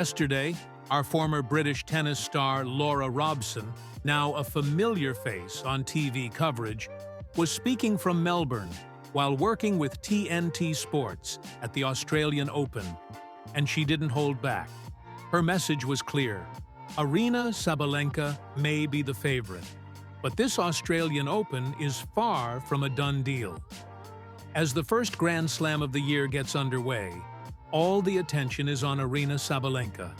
Yesterday, our former British tennis star Laura Robson, now a familiar face on TV coverage, was speaking from Melbourne while working with TNT Sports at the Australian Open, and she didn't hold back. Her message was clear. Aryna Sabalenka may be the favorite, but this Australian Open is far from a done deal. As the first Grand Slam of the year gets underway, all the attention is on Aryna Sabalenka.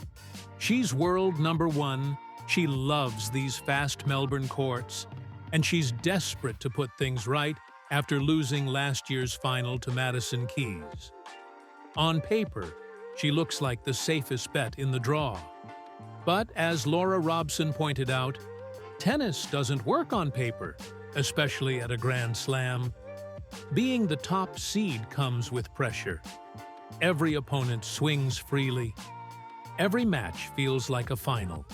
She's world #1, she loves these fast Melbourne courts, and she's desperate to put things right after losing last year's final to Madison Keys. On paper, she looks like the safest bet in the draw. But as Laura Robson pointed out, tennis doesn't work on paper, especially at a Grand Slam. Being the top seed comes with pressure. Every opponent swings freely. Every match feels like a final.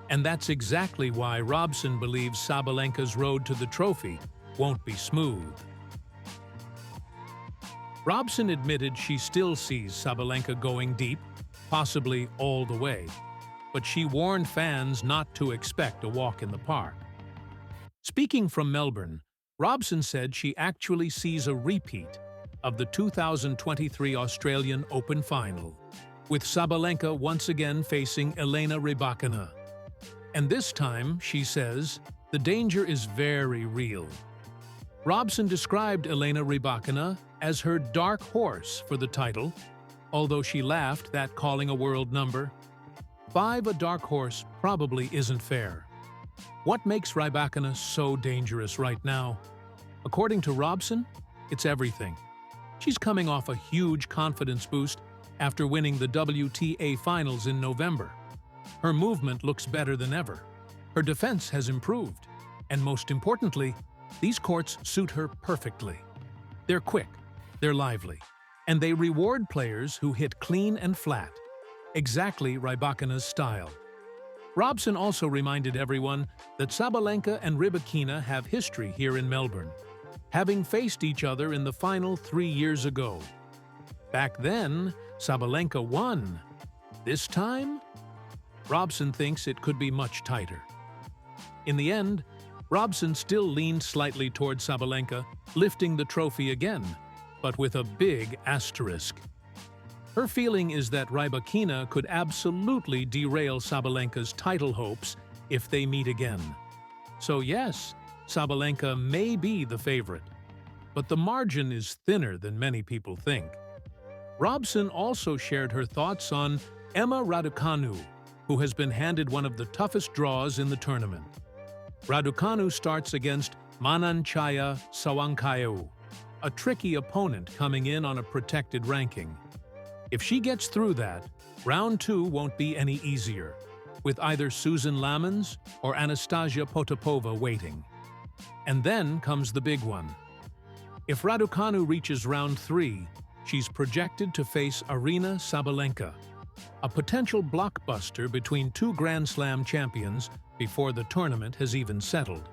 And that's exactly why Robson believes Sabalenka's road to the trophy won't be smooth. Robson admitted she still sees Sabalenka going deep, possibly all the way, but she warned fans not to expect a walk in the park. Speaking from Melbourne, Robson said she actually sees a repeat of the 2023 Australian Open final, with Sabalenka once again facing Elena Rybakina. And this time, she says, the danger is very real. Robson described Elena Rybakina as her dark horse for the title, although she laughed that calling a world number 5 a dark horse probably isn't fair. What makes Rybakina so dangerous right now? According to Robson, it's everything. She's coming off a huge confidence boost after winning the WTA Finals in November. Her movement looks better than ever. Her defense has improved. And most importantly, these courts suit her perfectly. They're quick, they're lively, and they reward players who hit clean and flat. Exactly Rybakina's style. Robson also reminded everyone that Sabalenka and Rybakina have history here in Melbourne, having faced each other in the final 3 years ago. Back then, Sabalenka won. This time, Robson thinks it could be much tighter. In the end, Robson still leaned slightly toward Sabalenka, lifting the trophy again, but with a big asterisk. Her feeling is that Rybakina could absolutely derail Sabalenka's title hopes if they meet again. So yes, Sabalenka may be the favorite, but the margin is thinner than many people think. Robson also shared her thoughts on Emma Raducanu, who has been handed one of the toughest draws in the tournament. Raducanu starts against Mananchaya Sawankayou, a tricky opponent coming in on a protected ranking. If she gets through that, round 2 won't be any easier, with either Susan Lamans or Anastasia Potapova waiting. And then comes the big one. If Raducanu reaches round 3, she's projected to face Aryna Sabalenka, a potential blockbuster between 2 Grand Slam champions before the tournament has even settled.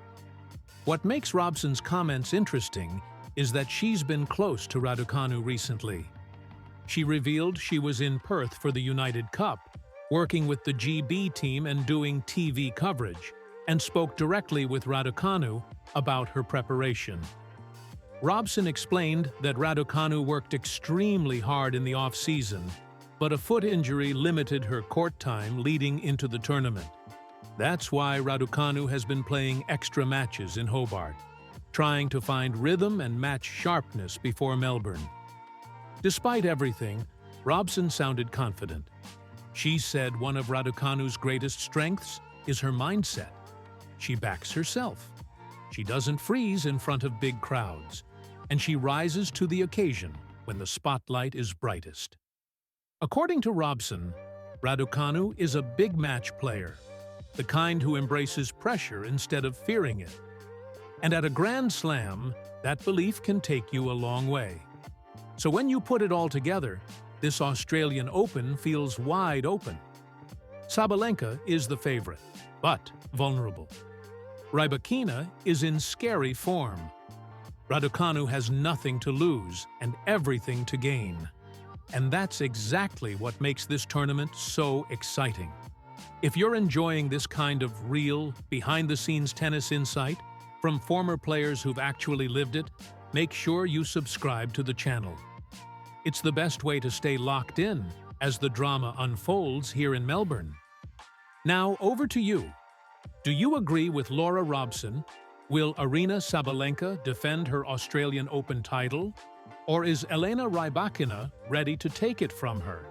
What makes Robson's comments interesting is that she's been close to Raducanu recently. She revealed she was in Perth for the United Cup, working with the GB team and doing TV coverage, and spoke directly with Raducanu about her preparation. Robson explained that Raducanu worked extremely hard in the off-season, but a foot injury limited her court time leading into the tournament. That's why Raducanu has been playing extra matches in Hobart, trying to find rhythm and match sharpness before Melbourne. Despite everything, Robson sounded confident. She said one of Raducanu's greatest strengths is her mindset. She backs herself. She doesn't freeze in front of big crowds, and she rises to the occasion when the spotlight is brightest. According to Robson, Raducanu is a big match player, the kind who embraces pressure instead of fearing it. And at a Grand Slam, that belief can take you a long way. So when you put it all together, this Australian Open feels wide open. Sabalenka is the favorite, but vulnerable. Rybakina is in scary form. Raducanu has nothing to lose and everything to gain. And that's exactly what makes this tournament so exciting. If you're enjoying this kind of real, behind-the-scenes tennis insight from former players who've actually lived it, make sure you subscribe to the channel. It's the best way to stay locked in as the drama unfolds here in Melbourne. Now, over to you. Do you agree with Laura Robson? Will Aryna Sabalenka defend her Australian Open title? Or is Elena Rybakina ready to take it from her?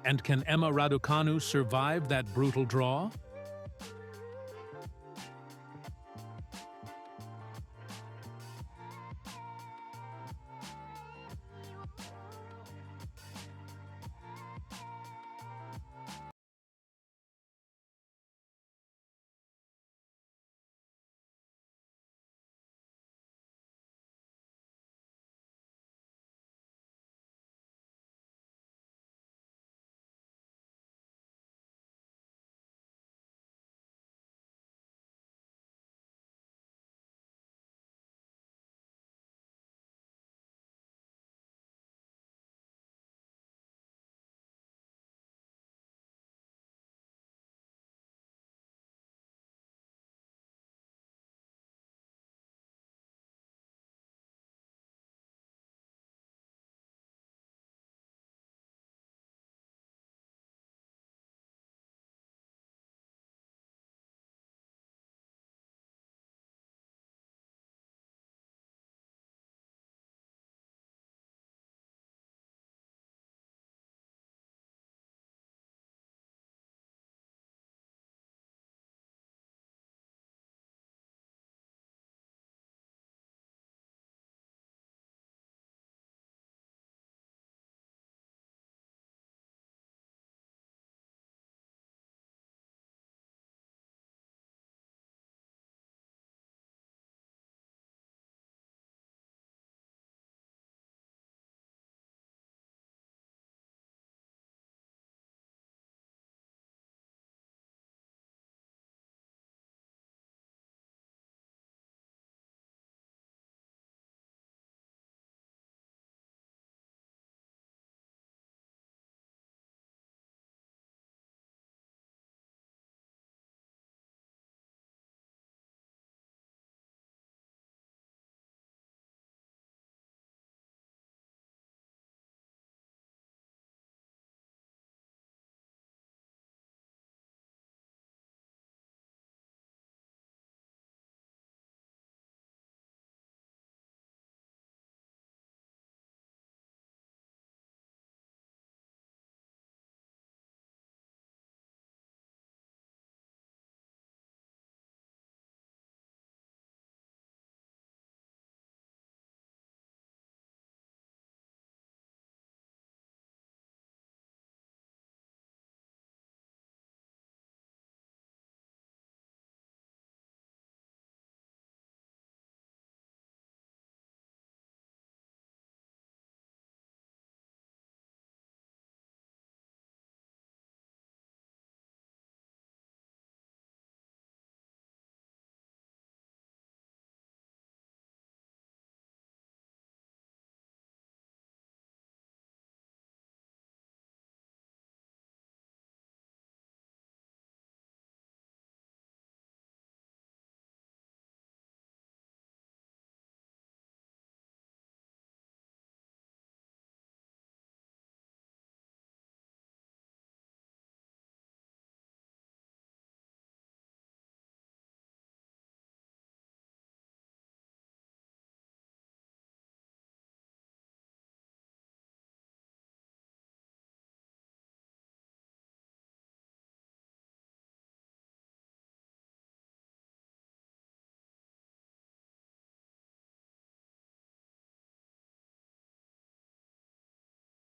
And can Emma Raducanu survive that brutal draw?